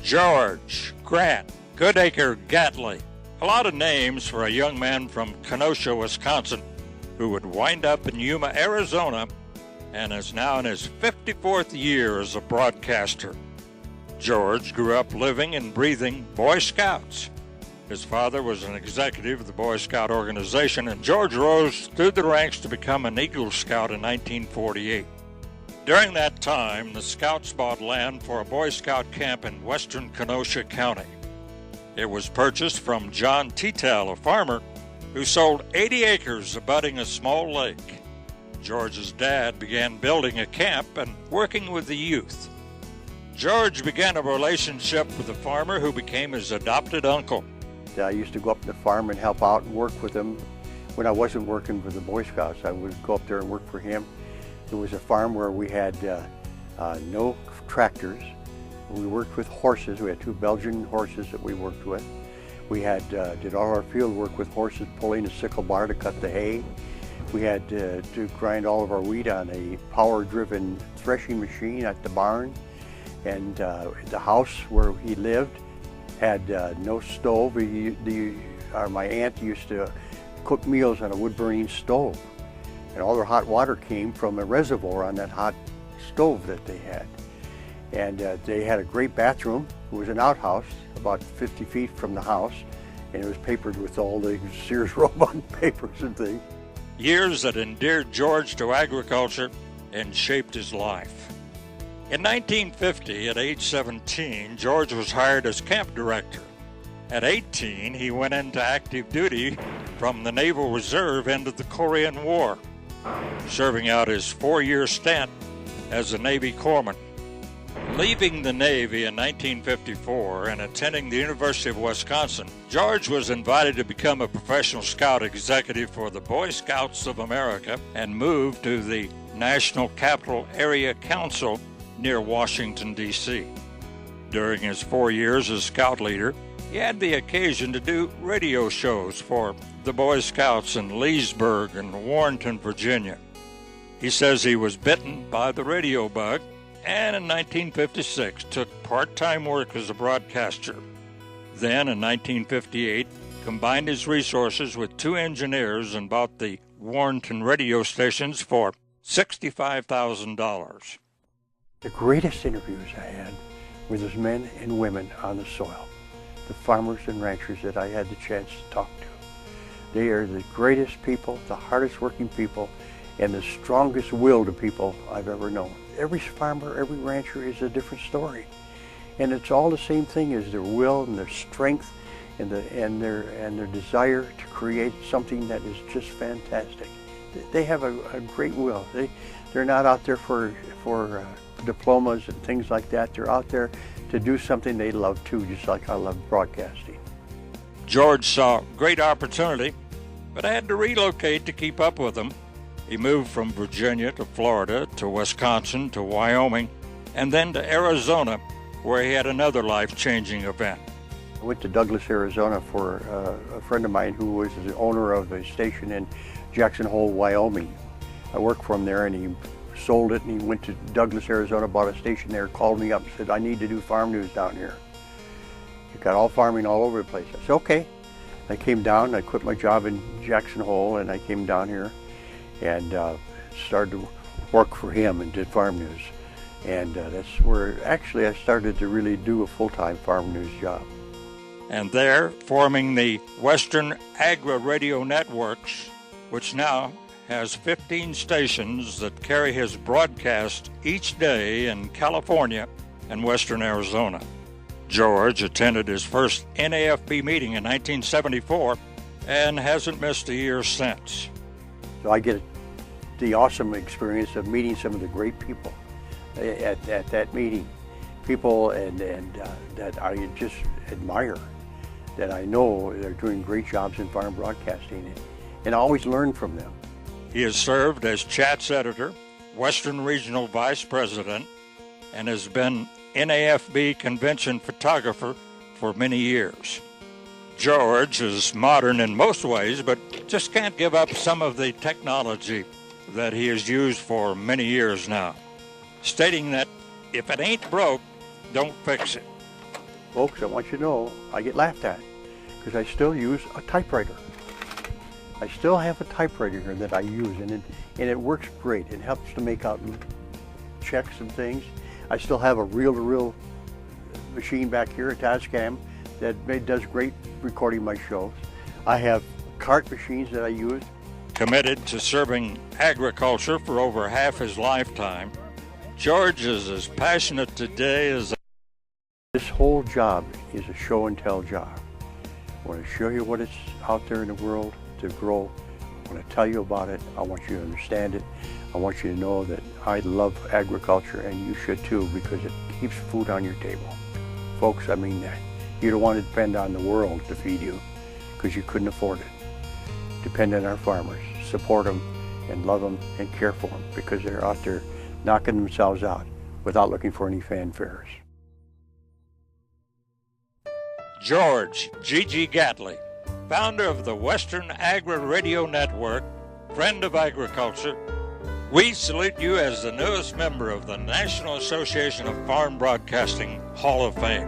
George Grant Goodacre Gatley. A lot of names for a young man from Kenosha, Wisconsin, who would wind up in Yuma, Arizona, and is now in his 54th year as a broadcaster. George grew up living and breathing Boy Scouts. His father was an executive of the Boy Scout organization, and George rose through the ranks to become an Eagle Scout in 1948. During that time, the Scouts bought land for a Boy Scout camp in western Kenosha County. It was purchased from John Tetel, a farmer, who sold 80 acres abutting a small lake. George's dad began building a camp and working with the youth. George began a relationship with the farmer who became his adopted uncle. I used to go up to the farm and help out and work with him. When I wasn't working for the Boy Scouts, I would go up there and work for him. It was a farm where we had no tractors. We worked with horses. We had 2 Belgian horses that we worked with. We had did all our field work with horses pulling a sickle bar to cut the hay. We had to grind all of our wheat on a power-driven threshing machine at the barn. And the house where he lived had no stove. My aunt used to cook meals on a wood-burning stove. And all their hot water came from a reservoir on that hot stove that they had. And they had a great bathroom. It was an outhouse about 50 feet from the house, and it was papered with all the Sears Roebuck papers and things. Years that endeared George to agriculture and shaped his life. In 1950, at age 17, George was hired as camp director. At 18, he went into active duty from the Naval Reserve into the Korean War, serving out his 4-year stint as a Navy corpsman. Leaving the Navy in 1954 and attending the University of Wisconsin, George was invited to become a professional scout executive for the Boy Scouts of America and moved to the National Capital Area Council near Washington, D.C. During his 4 years as scout leader, he had the occasion to do radio shows for the Boy Scouts in Leesburg and Warrenton, Virginia. He says he was bitten by the radio bug and in 1956 took part-time work as a broadcaster. Then in 1958, combined his resources with 2 engineers and bought the Warrenton radio stations for $65,000. The greatest interviews I had were those men and women on the soil, the farmers and ranchers that I had the chance to talk to. They are the greatest people, the hardest working people, and the strongest willed people I've ever known. Every farmer, every rancher is a different story. And it's all the same thing as their will and their strength and their desire to create something that is just fantastic. They have a great will. They're not out there for diplomas and things like that. They're out there to do something they love too, just like I love broadcasting. George saw great opportunity, but had to relocate to keep up with them. He moved from Virginia to Florida to Wisconsin to Wyoming and then to Arizona, where he had another life-changing event. I went to Douglas, Arizona for a friend of mine who was the owner of a station in Jackson Hole, Wyoming. I worked for him there, and he sold it, and he went to Douglas, Arizona, bought a station there, called me up and said, I need to do farm news down here. You got all farming all over the place. I said, okay. I came down, I quit my job in Jackson Hole, and I came down here and started to work for him and did farm news. And that's where actually I started to really do a full-time farm news job. And there, forming the Western Agri Radio Networks, which now has 15 stations that carry his broadcast each day in California and western Arizona. George attended his first NAFB meeting in 1974 and hasn't missed a year since. So I get the awesome experience of meeting some of the great people at that meeting. People that I just admire, that I know they're doing great jobs in farm broadcasting, and I always learn from them. He has served as Chat's editor, Western Regional Vice President, and has been NAFB convention photographer for many years. George is modern in most ways, but just can't give up some of the technology that he has used for many years now, stating that if it ain't broke, don't fix it. folks, I want you to know I get laughed at because I still use a typewriter. I still have a typewriter here that I use, and it works great. It helps to make out checks and things. I still have a reel-to-reel machine back here, a Tascam, that does great recording my shows. I have cart machines that I use. Committed to serving agriculture for over half his lifetime, George is as passionate today as... This whole job is a show and tell job. I want to show you what is out there in the world to grow. I want to tell you about it. I want you to understand it. I want you to know that I love agriculture, and you should too, because it keeps food on your table. Folks, I mean that. You don't want to depend on the world to feed you because you couldn't afford it. Depend on our farmers. Support them and love them and care for them because they're out there knocking themselves out without looking for any fanfares. George G.G. Gatley, founder of the Western Agri-Radio Network, friend of agriculture, we salute you as the newest member of the National Association of Farm Broadcasting Hall of Fame.